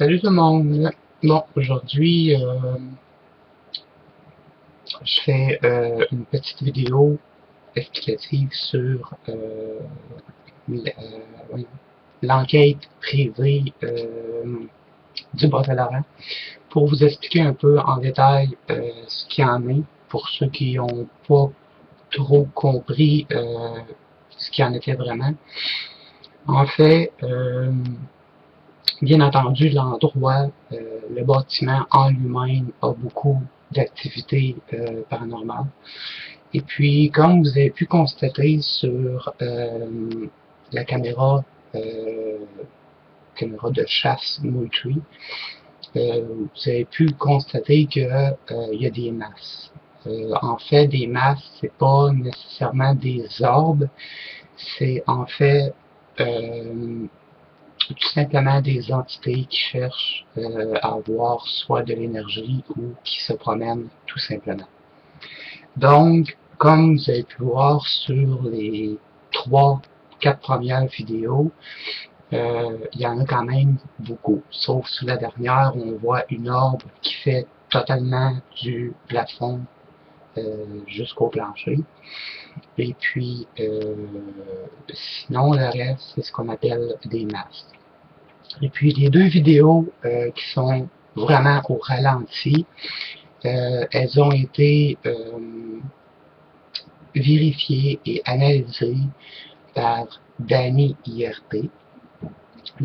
Salut tout le monde! Bon, aujourd'hui, je fais une petite vidéo explicative sur l'enquête privée du Bas-Saint-Laurent pour vous expliquer un peu en détail ce qu'il y en est pour ceux qui n'ont pas trop compris ce qu'il y en était vraiment. En fait, bien entendu, l'endroit, le bâtiment en lui-même a beaucoup d'activités paranormales. Et puis, comme vous avez pu constater sur la caméra de chasse Moultrie, vous avez pu constater que il y a des masses. En fait, des masses, c'est pas nécessairement des orbes, c'est en fait tout simplement des entités qui cherchent à avoir soit de l'énergie ou qui se promènent tout simplement. Donc, comme vous avez pu voir sur les 3-4 premières vidéos, il y en a quand même beaucoup. Sauf sur la dernière, on voit une orbe qui fait totalement du plafond jusqu'au plancher. Et puis, sinon, le reste, c'est ce qu'on appelle des masses. Et puis, les deux vidéos qui sont vraiment au ralenti, elles ont été vérifiées et analysées par Danny IRP,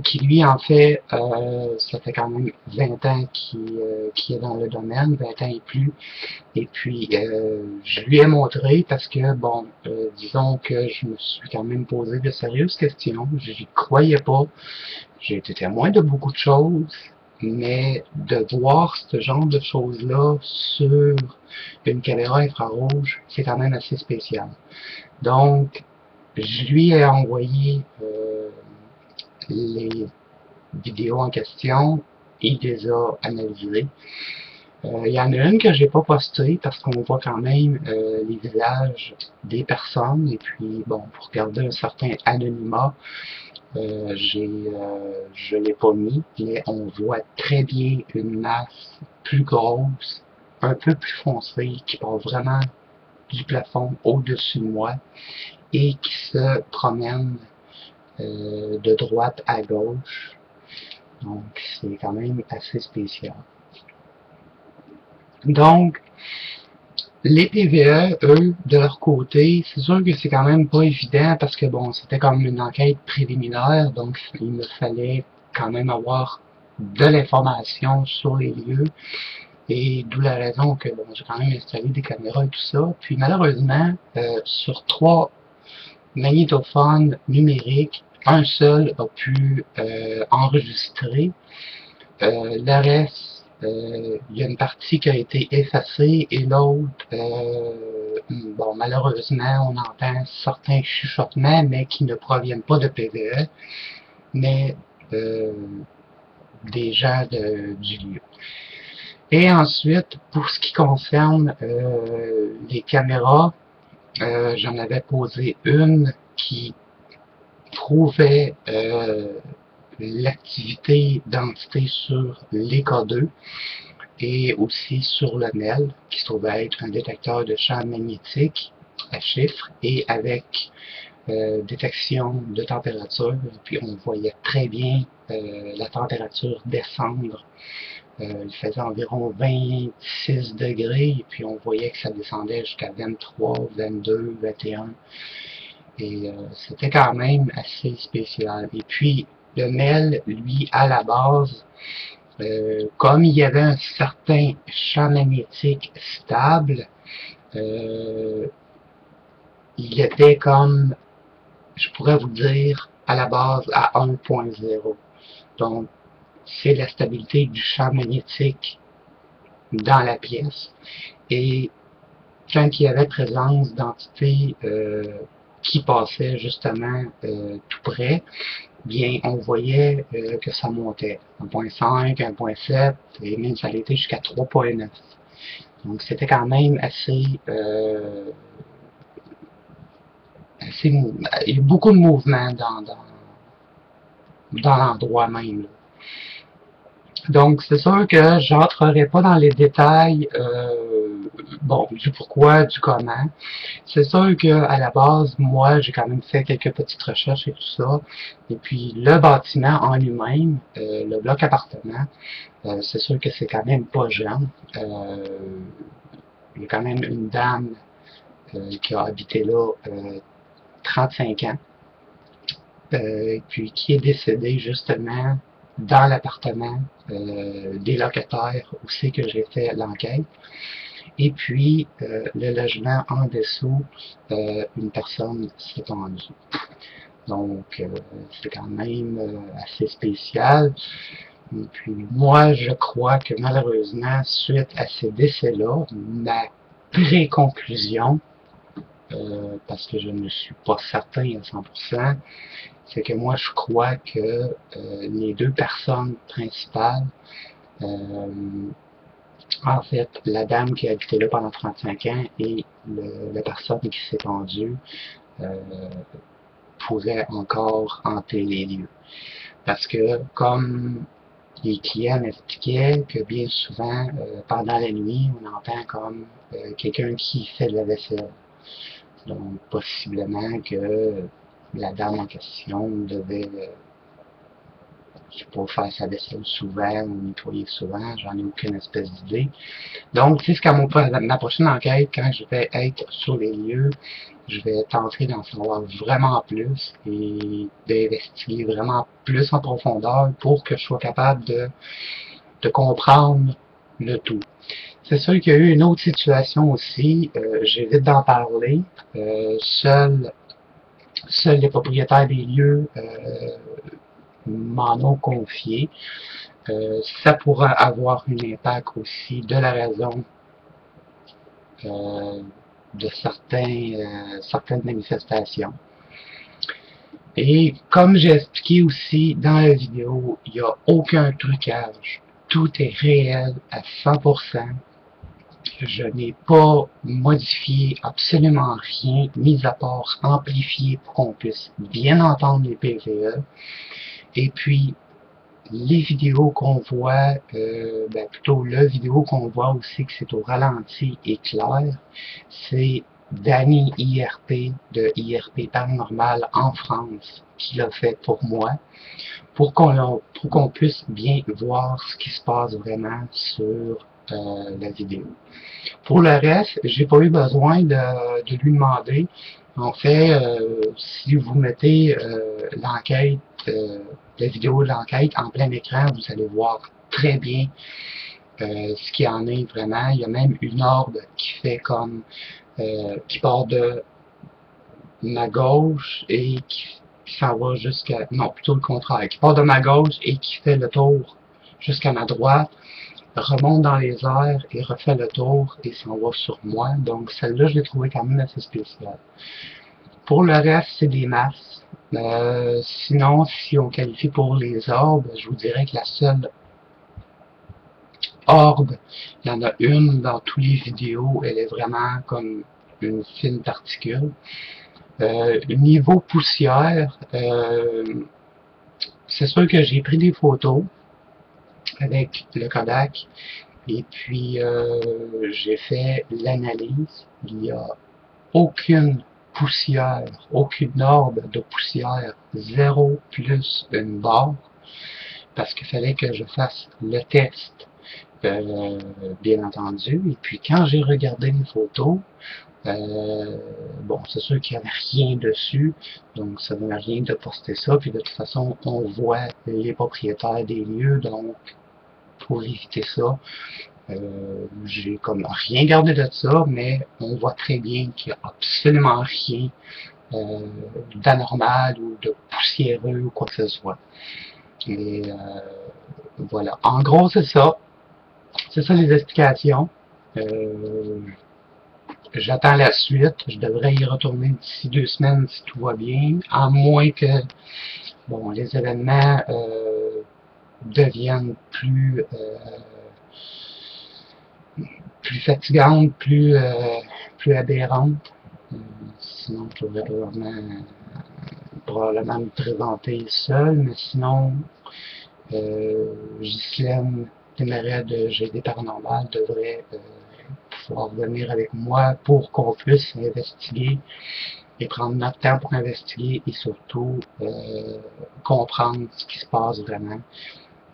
qui lui, en fait, ça fait quand même 20 ans qu'il est dans le domaine, 20 ans et plus. Et puis, je lui ai montré parce que, bon, disons que je me suis quand même posé de sérieuses questions. J'y croyais pas. J'ai été témoin de beaucoup de choses, mais de voir ce genre de choses-là sur une caméra infrarouge, c'est quand même assez spécial. Donc, je lui ai envoyé les vidéos en question, il les a analysées. Il y en a une que j'ai pas postée parce qu'on voit quand même les visages des personnes et puis bon, pour garder un certain anonymat, je l'ai pas mis, mais on voit très bien une masse plus grosse, un peu plus foncée, qui part vraiment du plafond au-dessus de moi et qui se promène de droite à gauche. Donc, c'est quand même assez spécial. Donc, les PVE, eux, de leur côté, c'est sûr que c'est quand même pas évident parce que bon, c'était comme une enquête préliminaire, donc il me fallait quand même avoir de l'information sur les lieux. Et d'où la raison que bon, j'ai quand même installé des caméras et tout ça. Puis malheureusement, sur 3 magnétophones numériques, un seul a pu enregistrer. Le reste, il y a une partie qui a été effacée et l'autre, bon, malheureusement, on entend certains chuchotements, mais qui ne proviennent pas de PVE, mais des gens du lieu. Et ensuite, pour ce qui concerne les caméras, j'en avais posé une qui prouvait l'activité d'entité sur l'EK2 et aussi sur le MEL, qui se trouve être un détecteur de champ magnétique à chiffres et avec détection de température. Puis on voyait très bien la température descendre. Il faisait environ 26 degrés et puis on voyait que ça descendait jusqu'à 23, 22, 21. Et c'était quand même assez spécial. Et puis le MEL, lui, à la base, comme il y avait un certain champ magnétique stable, il était comme, je pourrais vous dire, à la base à 1.0. Donc, c'est la stabilité du champ magnétique dans la pièce. Et quand il y avait présence d'entités qui passaient justement tout près, bien, on voyait que ça montait. 1.5, 1.7, et même ça allait jusqu'à 3.9. Donc, c'était quand même assez, il y a beaucoup de mouvements dans l'endroit même. Là. Donc, c'est sûr que j'entrerai pas dans les détails, bon, du pourquoi, du comment. C'est sûr que à la base, moi, j'ai quand même fait quelques petites recherches et tout ça. Et puis, le bâtiment en lui-même, le bloc appartement, c'est sûr que c'est quand même pas jeune. Il y a quand même une dame qui a habité là 35 ans, et puis qui est décédée justement dans l'appartement des locataires où c'est que j'ai fait l'enquête. Et puis, le logement en dessous, une personne s'est pendue. Donc, c'est quand même assez spécial. Et puis, moi, je crois que malheureusement, suite à ces décès-là, ma pré-conclusion, parce que je ne suis pas certain à 100%, c'est que moi, je crois que les deux personnes principales, euh, en fait, la dame qui a habité là pendant 35 ans et la personne qui s'est pendue euh, pourraient encore hanter les lieux. Parce que, comme les clients m'expliquaient, que bien souvent, pendant la nuit, on entend comme quelqu'un qui fait de la vaisselle. Donc, possiblement que la dame en question devait je sais pas, faire sa vaisselle souvent ou nettoyer souvent, j'en ai aucune espèce d'idée. Donc, c'est jusqu'à ma prochaine enquête, quand je vais être sur les lieux, je vais tenter d'en savoir vraiment plus et d'investiguer vraiment plus en profondeur pour que je sois capable de comprendre le tout. C'est sûr qu'il y a eu une autre situation aussi, j'évite d'en parler. Seuls les propriétaires des lieux m'en ont confié. Ça pourra avoir un impact aussi de la raison euh, de certaines manifestations. Et comme j'ai expliqué aussi dans la vidéo, il n'y a aucun trucage. Tout est réel à 100%. Je n'ai pas modifié absolument rien, mis à part amplifier pour qu'on puisse bien entendre les PVE. Et puis, les vidéos qu'on voit, plutôt la vidéo qu'on voit aussi que c'est au ralenti et clair, c'est Danny IRP de IRP Paranormal en France qui l'a fait pour moi, pour qu'on puisse bien voir ce qui se passe vraiment sur la vidéo. Pour le reste, j'ai pas eu besoin de lui demander. En fait, si vous mettez l'enquête, la vidéo de l'enquête en plein écran, vous allez voir très bien ce qu'il y en est vraiment. Il y a même une orbe qui fait comme qui part de ma gauche et qui s'en va jusqu'à non plutôt le contraire, qui part de ma gauche et qui fait le tour jusqu'à ma droite, remonte dans les airs et refait le tour et s'en va sur moi. Donc celle-là, je l'ai trouvée quand même assez spéciale. Pour le reste, c'est des masses. Sinon, si on qualifie pour les orbes, je vous dirais que la seule orbe, il y en a une dans tous les vidéos, elle est vraiment comme une fine particule. Niveau poussière, c'est sûr que j'ai pris des photos avec le Kodak et puis j'ai fait l'analyse. Il n'y a aucune poussière, aucune orbe de poussière, zéro plus une barre, parce qu'il fallait que je fasse le test, bien entendu. Et puis quand j'ai regardé les photos, bon, c'est sûr qu'il n'y avait rien dessus, donc ça ne donne rien de poster ça. Puis de toute façon, on voit les propriétaires des lieux, donc pour éviter ça, j'ai comme rien gardé de ça, mais on voit très bien qu'il n'y a absolument rien d'anormal ou de poussiéreux ou quoi que ce soit. Et voilà. En gros, c'est ça. C'est ça les explications. Euh, J'attends la suite. Je devrais y retourner d'ici 2 semaines si tout va bien. À moins que bon, les événements deviennent plus fatigantes, plus aberrantes. Sinon, je devrais probablement me présenter seul, mais sinon, Ghislaine Desmarais de GD Paranormal devrait pouvoir venir avec moi pour qu'on puisse investiguer et prendre notre temps pour investiguer et surtout comprendre ce qui se passe vraiment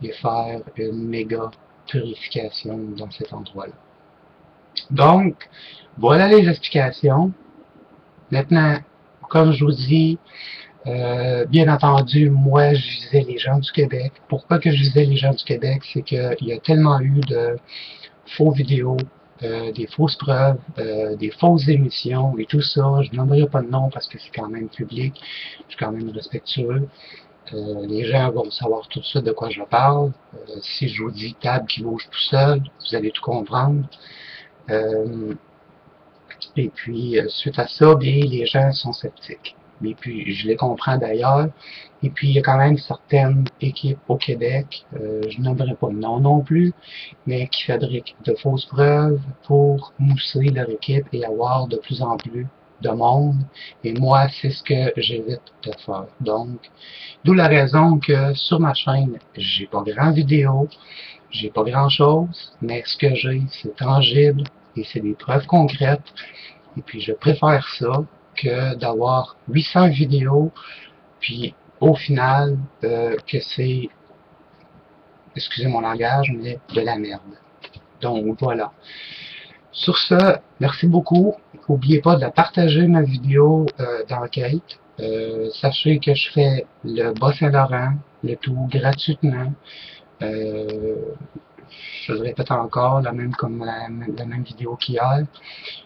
et faire une méga purification dans cet endroit-là. Donc, voilà les explications. Maintenant, comme je vous dis, bien entendu, moi, je visais les gens du Québec. Pourquoi que je visais les gens du Québec? C'est qu'il y a tellement eu de faux vidéos, des fausses preuves, des fausses émissions et tout ça. Je n'aimerais pas de nom parce que c'est quand même public. Je suis quand même respectueux. Les gens vont savoir tout de suite de quoi je parle. Si je vous dis table qui bouge tout seul, vous allez tout comprendre. Et puis, suite à ça, bien, les gens sont sceptiques. Et puis, je les comprends d'ailleurs. Et puis, il y a quand même certaines équipes au Québec, je n'aimerais pas de nom non plus, mais qui fabriquent de fausses preuves pour mousser leur équipe et avoir de plus en plus de monde. Et moi, c'est ce que j'évite de faire. Donc, d'où la raison que sur ma chaîne, j'ai pas grand vidéo, j'ai pas grand chose, mais ce que j'ai, c'est tangible et c'est des preuves concrètes. Et puis, je préfère ça que d'avoir 800 vidéos, puis au final, que c'est, excusez mon langage, mais de la merde. Donc, voilà. Sur ce, merci beaucoup. N'oubliez pas de partager ma vidéo d'enquête. Sachez que je fais le Bas-Saint-Laurent, le tout gratuitement. Euh, je le répète encore, la même comme la même vidéo qu'hier.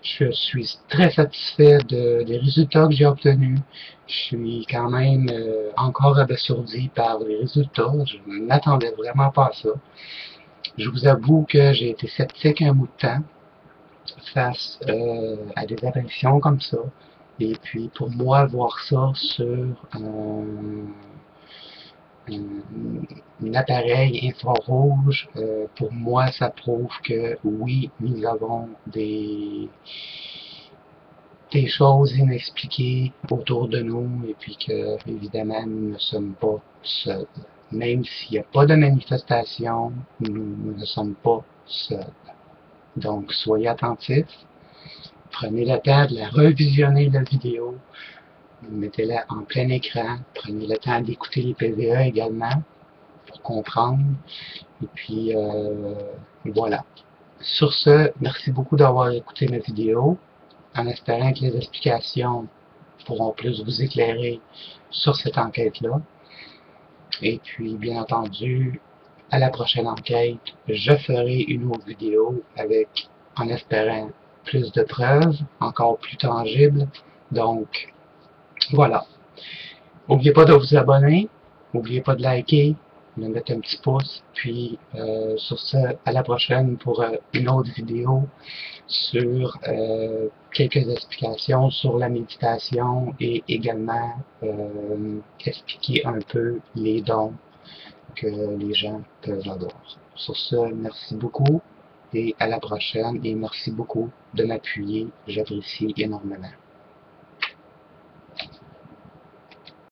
Je suis très satisfait des résultats que j'ai obtenus. Je suis quand même encore abasourdi par les résultats. Je ne m'attendais vraiment pas à ça. Je vous avoue que j'ai été sceptique un bout de temps face à des apparitions comme ça. Et puis pour moi, voir ça sur un appareil infrarouge, pour moi, ça prouve que oui, nous avons des choses inexpliquées autour de nous et puis que, évidemment, nous ne sommes pas seuls. Même s'il n'y a pas de manifestation, nous ne sommes pas seuls. Donc, soyez attentifs. Prenez le temps de la revisionner, la vidéo. Mettez-la en plein écran. Prenez le temps d'écouter les PVE également pour comprendre. Et puis, voilà. Sur ce, merci beaucoup d'avoir écouté ma vidéo, en espérant que les explications pourront plus vous éclairer sur cette enquête-là. Et puis, bien entendu, à la prochaine enquête, je ferai une autre vidéo avec, en espérant, plus de preuves, encore plus tangibles. Donc, voilà. N'oubliez pas de vous abonner, n'oubliez pas de liker, de mettre un petit pouce, puis sur ce, à la prochaine pour une autre vidéo sur quelques explications sur la méditation et également expliquer un peu les dons que les gens peuvent avoir. Sur ce, merci beaucoup et à la prochaine et merci beaucoup de m'appuyer, j'apprécie énormément.